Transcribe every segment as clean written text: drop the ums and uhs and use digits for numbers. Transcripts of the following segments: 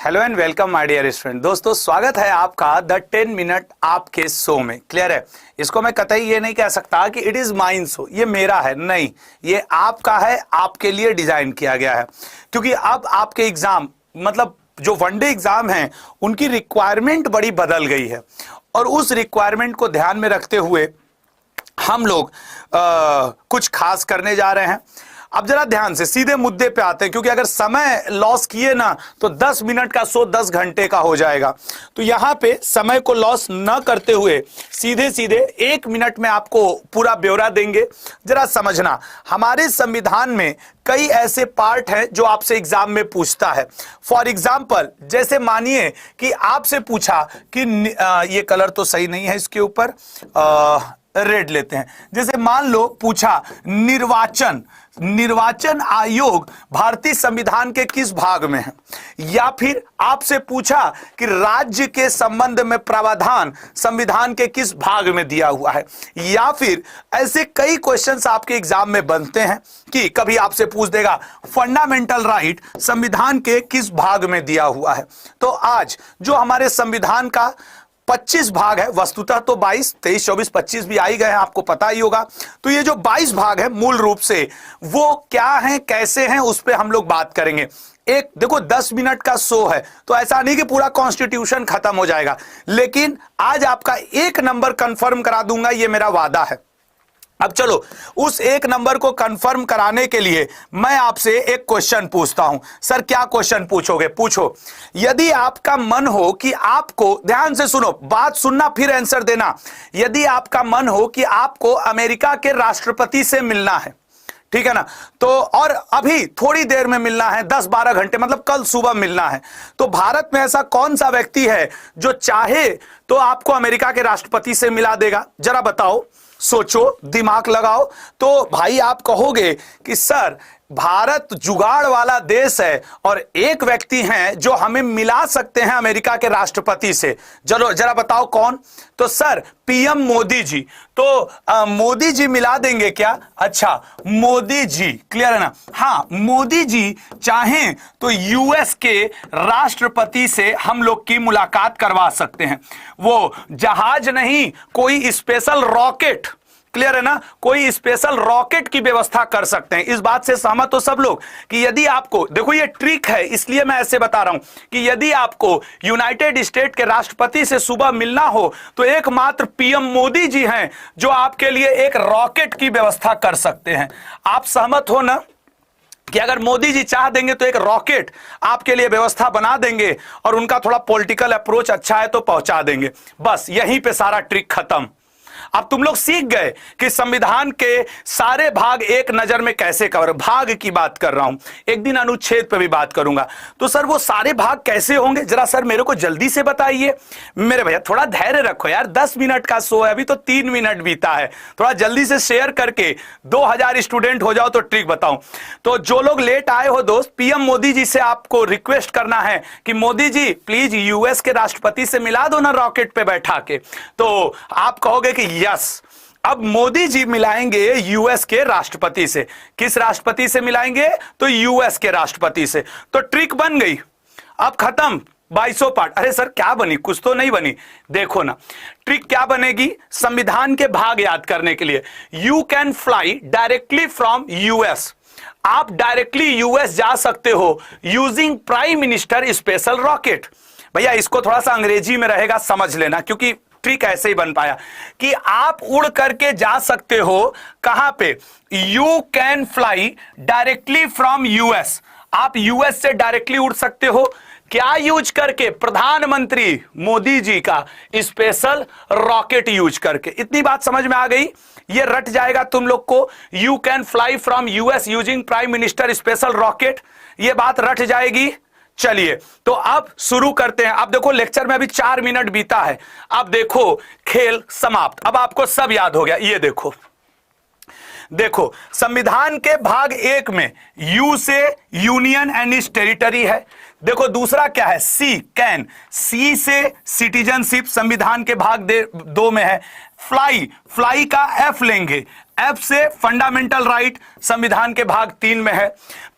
Hello and welcome my dear student. दोस्तों स्वागत है आपका द 10 मिनट आपके शो में। क्लियर है? इसको मैं कतई ये नहीं कह सकता कि इट इज माइन शो, ये मेरा है, नहीं, ये आपका है, आपके लिए डिजाइन किया गया है। क्योंकि अब आपके एग्जाम मतलब जो वनडे एग्जाम हैं उनकी रिक्वायरमेंट बड़ी बदल गई है और उस रिक्वायरमेंट को ध्यान में रखते हुए हम लोग कुछ खास करने जा रहे हैं। अब जरा ध्यान से सीधे मुद्दे पे आते हैं, क्योंकि अगर समय लॉस किए ना तो 10 मिनट का शो 10 घंटे का हो जाएगा। तो यहां पे समय को लॉस न करते हुए सीधे सीधे 1 मिनट में आपको पूरा ब्यौरा देंगे। जरा समझना, हमारे संविधान में कई ऐसे पार्ट हैं जो आपसे एग्जाम में पूछता है। फॉर एग्जाम्पल, जैसे मानिए कि आपसे पूछा कि ये कलर तो सही नहीं है, इसके ऊपर रेड लेते हैं। जैसे मान लो पूछा निर्वाचन आयोग भारतीय संविधान के किस भाग में है, या फिर आपसे पूछा कि राज्य के संबंध में प्रावधान संविधान के किस भाग में दिया हुआ है, या फिर ऐसे कई क्वेश्चंस आपके एग्जाम में बनते हैं कि कभी आपसे पूछ देगा फंडामेंटल राइट संविधान के किस भाग में दिया हुआ है। तो आज जो हमारे संविधान का 25 भाग है, वस्तुतः तो 22, 23, 24, 25 भी आई गए हैं, आपको पता ही होगा। तो ये जो 22 भाग है मूल रूप से वो क्या हैं, कैसे हैं, उस पे हम लोग बात करेंगे। एक देखो 10 मिनट का शो है तो ऐसा नहीं कि पूरा कॉन्स्टिट्यूशन खत्म हो जाएगा, लेकिन आज आपका 1 नंबर कंफर्म करा दूंगा, ये मेरा वादा है। अब चलो उस 1 नंबर को कंफर्म कराने के लिए मैं आपसे एक क्वेश्चन पूछता हूं। सर क्या क्वेश्चन पूछोगे? पूछो। यदि आपका मन हो कि आपको, ध्यान से सुनो, बात सुनना फिर आंसर देना। यदि आपका मन हो कि आपको अमेरिका के राष्ट्रपति से मिलना है, ठीक है ना, तो और अभी थोड़ी देर में मिलना है, 10-12 घंटे, मतलब कल सुबह मिलना है, तो भारत में ऐसा कौन सा व्यक्ति है जो चाहे तो आपको अमेरिका के राष्ट्रपति से मिला देगा? जरा बताओ, सोचो, दिमाग लगाओ। तो भाई आप कहोगे कि सर भारत जुगाड़ वाला देश है और एक व्यक्ति हैं जो हमें मिला सकते हैं अमेरिका के राष्ट्रपति से। चलो जरा बताओ कौन? तो सर पीएम मोदी जी। तो मोदी जी मिला देंगे क्या? अच्छा मोदी जी, क्लियर है ना? हाँ, मोदी जी चाहें तो यूएस के राष्ट्रपति से हम लोग की मुलाकात करवा सकते हैं। वो जहाज नहीं, कोई स्पेशल रॉकेट, क्लियर है ना, कोई स्पेशल रॉकेट की व्यवस्था कर सकते हैं। इस बात से सहमत हो सब लोग कि यदि आपको, देखो ये ट्रिक है इसलिए मैं ऐसे बता रहा हूं कि यदि आपको यूनाइटेड स्टेट के राष्ट्रपति से सुबह मिलना हो तो एकमात्र पीएम मोदी जी हैं जो आपके लिए एक रॉकेट की व्यवस्था कर सकते हैं। आप सहमत हो ना कि अगर मोदी जी चाह देंगे तो एक रॉकेट आपके लिए व्यवस्था बना देंगे और उनका थोड़ा पॉलिटिकल अप्रोच अच्छा है तो पहुंचा देंगे। बस यहीं पे सारा ट्रिक खत्म। अब तुम लोग सीख गए कि संविधान के सारे भाग एक नजर में कैसे कवर, भाग की बात कर रहा हूं, एक दिन अनुच्छेद पे भी बात करूंगा। तो सर वो सारे भाग कैसे होंगे, जरा सर मेरे को जल्दी से बताइए। मेरे भैया थोड़ा धैर्य रखो यार, 10 मिनट का शो है, अभी तो 3 मिनट बीता है, थोड़ा जल्दी से शेयर करके 2000 स्टूडेंट हो जाओ तो ट्रिक बताऊं। तो जो लोग लेट आए हो दोस्त, पीएम मोदी जी से आपको रिक्वेस्ट करना है कि मोदी जी प्लीज यूएस के राष्ट्रपति से मिला दो ना रॉकेट पे बैठा के। तो आप कहोगे कि यस, अब मोदी जी मिलाएंगे यूएस के राष्ट्रपति से। किस राष्ट्रपति से मिलाएंगे? तो यूएस के राष्ट्रपति से। तो ट्रिक बन गई, अब खत्म 2200 पार्ट। अरे सर क्या बनी? कुछ तो नहीं बनी। देखो ना ट्रिक क्या बनेगी संविधान के भाग याद करने के लिए। You can fly directly from US, आप डायरेक्टली यूएस जा सकते हो using prime minister special rocket. भैया इसको थोड़ा सा अंग्रेजी में रहेगा, समझ लेना, क्योंकि ट्रिक ऐसे ही बन पाया कि आप उड़ करके जा सकते हो। कहां पे? You can fly directly from US, आप यूएस से डायरेक्टली उड़ सकते हो। क्या यूज करके? प्रधानमंत्री मोदी जी का स्पेशल रॉकेट यूज करके। इतनी बात समझ में आ गई? ये रट जाएगा तुम लोग को, you can fly from US using prime minister special rocket, ये बात रट जाएगी। चलिए तो अब शुरू करते हैं। अब देखो लेक्चर में अभी 4 मिनट बीता है, अब देखो खेल समाप्त, अब आपको सब याद हो गया। ये देखो देखो संविधान के भाग 1 में यू से यूनियन एंड इट्स टेरिटरी है। देखो दूसरा क्या है, सी कैन, सी से सिटीजनशिप संविधान के भाग 2 में है। फ्लाई, फ्लाई का एफ लेंगे, एफ से फंडामेंटल राइट संविधान के भाग 3 में है।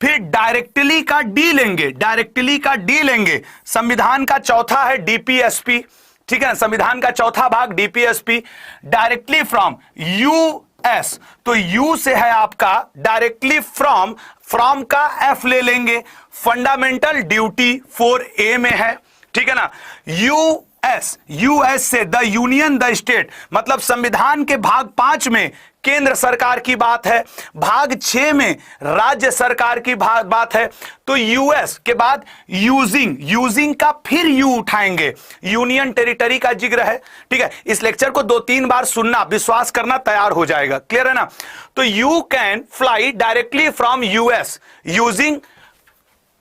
फिर डायरेक्टली का डी लेंगे, डायरेक्टली का डी लेंगे संविधान का चौथा है डीपीएसपी, ठीक है, संविधान का चौथा भाग डीपीएसपी। डायरेक्टली फ्रॉम यूएस, तो यू से है आपका डायरेक्टली फ्रॉम, फ्रॉम का एफ ले लेंगे, फंडामेंटल ड्यूटी 4A में है, ठीक है ना। यूएस, यूएस से द यूनियन द स्टेट, मतलब संविधान के भाग 5 में केंद्र सरकार की बात है, भाग 6 में राज्य सरकार की बात है। तो यूएस के बाद यूजिंग, यूजिंग का फिर यू उठाएंगे, यूनियन टेरिटरी का जिक्र है, ठीक है। इस लेक्चर को 2-3 बार सुनना, विश्वास करना, तैयार हो जाएगा, क्लियर है ना। तो you can fly directly from US using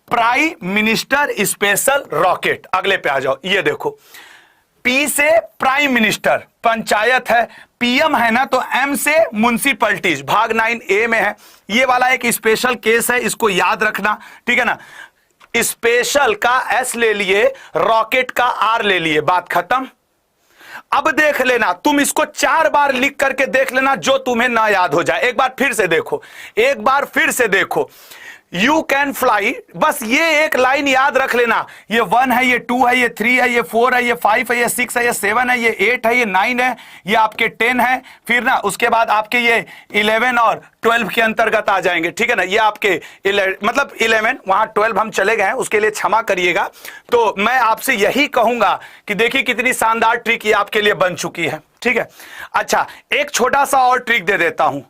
prime minister special rocket. अगले पे आ जाओ, ये देखो पी से प्राइम मिनिस्टर, पंचायत है, पीएम है ना, तो एम से म्युनिसिपैलिटीज भाग 9A में है। ये वाला एक स्पेशल केस है, इसको याद रखना, ठीक है ना। स्पेशल का एस ले लिए, रॉकेट का आर ले लिए, बात खत्म। अब देख लेना, तुम इसको 4 बार लिख करके देख लेना, जो तुम्हें ना याद हो जाए। एक बार फिर से देखो, एक बार फिर से देखो, यू कैन फ्लाई, बस ये एक लाइन याद रख लेना। ये 1 है, ये 2 है, ये 3 है, ये 4 है, ये 5 है, ये 6 है, ये 7 है, ये 8 है, ये 9 है, ये आपके 10 है। फिर ना उसके बाद आपके ये 11 और 12 के अंतर्गत आ जाएंगे, ठीक है ना। ये आपके मतलब 11, वहां 12 हम चले गए हैं, उसके लिए क्षमा करिएगा। तो मैं आपसे यही कहूंगा कि देखिए कितनी शानदार ट्रिक ये आपके लिए बन चुकी है, ठीक है। अच्छा, एक छोटा सा और ट्रिक दे देता हूं,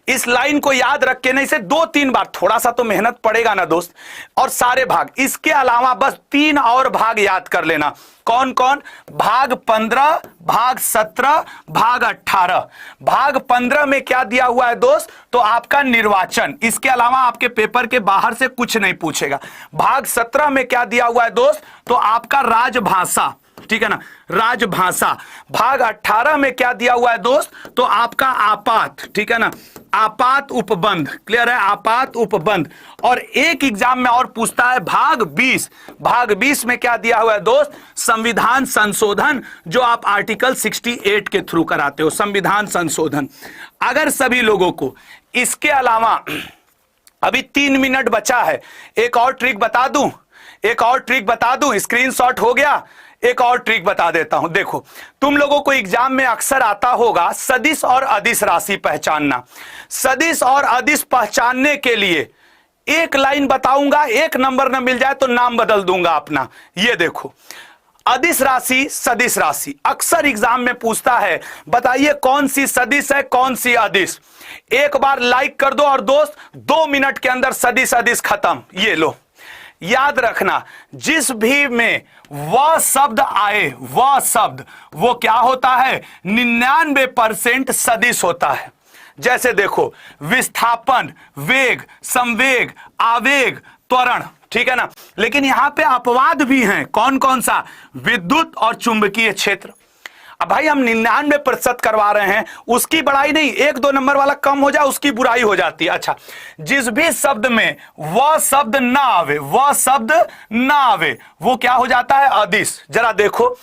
इस लाइन को याद रख के, नहीं से 2-3 बार, थोड़ा सा तो मेहनत पड़ेगा ना दोस्त, और सारे भाग, इसके अलावा बस 3 और भाग याद कर लेना। कौन कौन? भाग 15, भाग 17, भाग 18। भाग 15 में क्या दिया हुआ है दोस्त? तो आपका निर्वाचन, इसके अलावा आपके पेपर के बाहर से कुछ नहीं पूछेगा। भाग 17 में क्या दिया हुआ है दोस्त? तो आपका राजभाषा, ठीक है ना, राजभाषा। भाग 18 में क्या दिया हुआ है दोस्त? तो आपका आपात, ठीक है ना, आपात उपबंध, क्लियर है, आपात उपबंध। और एक एग्जाम में और पूछता है भाग 20, भाग 20 में क्या दिया हुआ है दोस्त? संविधान संशोधन, जो आप आर्टिकल 68 के थ्रू कराते हो, संविधान संशोधन। अगर सभी लोगों को इसके अलावा, अभी 3 मिनट बचा है, एक और ट्रिक बता दूं, एक और ट्रिक बता दूं, स्क्रीनशॉट हो गया, एक और ट्रिक बता देता हूं। देखो, तुम लोगों को एग्जाम में अक्सर आता होगा सदिश और अदिश राशि पहचानना। सदिश और अदिश पहचानने के लिए एक लाइन बताऊंगा, एक नंबर न मिल जाए तो नाम बदल दूंगा अपना। ये देखो, अदिश राशि, सदिश राशि, अक्सर एग्जाम में पूछता है, बताइए कौन सी सदिश है, कौन सी अदिश। एक बार लाइक कर दो और दोस्त 2 मिनट के अंदर सदिश अदिश खत्म। ये लो, याद रखना, जिस भी में वह शब्द आए, वह शब्द वो क्या होता है? 99% सदिश होता है। जैसे देखो, विस्थापन, वेग, संवेग, आवेग, त्वरण, ठीक है ना। लेकिन यहां पे अपवाद भी हैं। कौन कौन सा? विद्युत और चुंबकीय क्षेत्र। अब भाई हम 99% करवा रहे हैं, उसकी बड़ाई नहीं, 1-2 नंबर वाला कम हो जाए उसकी बुराई हो जाती है। अच्छा, जिस भी शब्द में वह शब्द ना आवे, वह शब्द ना आवे, वो क्या हो जाता है? अदिश। जरा देखो,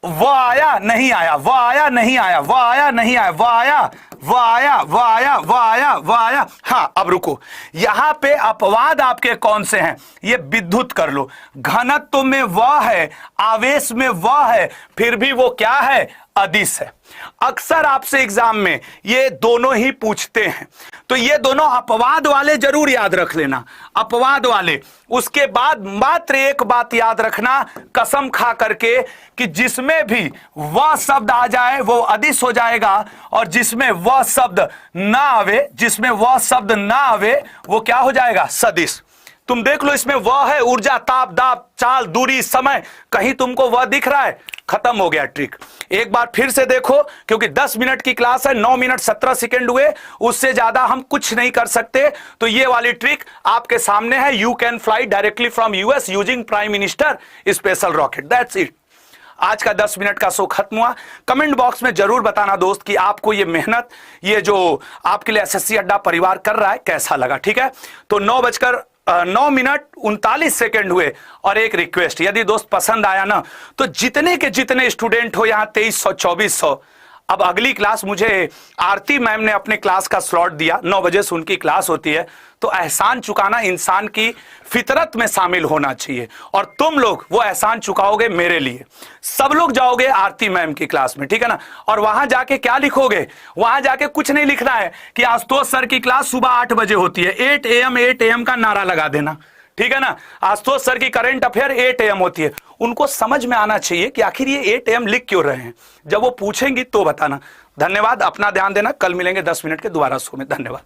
वह आया नहीं आया, वह आया नहीं आया, वह आया नहीं आया, वह आया, वह आया, वह आया, वह आया, वह आया। हाँ, अब रुको, यहां पे अपवाद आपके कौन से हैं? ये विद्युत कर लो। घनत्व में वह है, आवेश में वह है, फिर भी वो क्या है? अदिश है। अक्सर आपसे एग्जाम में ये दोनों ही पूछते हैं, तो ये दोनों अपवाद वाले जरूर याद रख लेना, अपवाद वाले। उसके बाद मात्र एक बात याद रखना, कसम खा करके, कि जिसमें भी वह शब्द आ जाए वो अदिश हो जाएगा, और जिसमें वह शब्द ना आवे, जिसमें वह शब्द ना आवे, वो क्या हो जाएगा? सदिश। तुम देख लो, इसमें वह है, ऊर्जा, ताप, दाब, चाल, दूरी, समय, कहीं तुमको वह दिख रहा है? खत्म हो गया ट्रिक। एक बार फिर से देखो, क्योंकि 10 मिनट की क्लास है, 9 मिनट 17 सेकंड हुए, उससे ज्यादा हम कुछ नहीं कर सकते। तो ये वाली ट्रिक आपके सामने है, you can fly directly from US using prime minister special rocket, that's it. आज का 10 मिनट का शो खत्म हुआ। कमेंट बॉक्स में जरूर बताना दोस्त कि आपको ये मेहनत, ये जो आपके लिए एसएससी अड्डा परिवार कर रहा है, कैसा लगा। ठीक है, तो 9:09:39 हुए। और एक रिक्वेस्ट, यदि दोस्त पसंद आया ना तो जितने के जितने स्टूडेंट हो यहाँ 2300 2400, अब अगली क्लास मुझे आरती मैम ने अपने क्लास का स्लॉट दिया, 9 बजे से उनकी क्लास होती है। तो एहसान चुकाना इंसान की फितरत में शामिल होना चाहिए, और तुम लोग वो एहसान चुकाओगे मेरे लिए। सब लोग जाओगे आरती मैम की क्लास में, ठीक है ना, और वहां जाके क्या लिखोगे, वहां जाके कुछ नहीं लिखना है कि आशुतोष सर की क्लास सुबह 8 बजे होती है, 8 AM का नारा लगा देना, ठीक है ना। आशुतोष सर की करंट अफेयर 8 AM होती है। उनको समझ में आना चाहिए कि आखिर ये 8 AM लिख क्यों रहे हैं। जब वो पूछेंगी तो बताना। धन्यवाद, अपना ध्यान देना। कल मिलेंगे 10 मिनट के दोबारा शो में। धन्यवाद।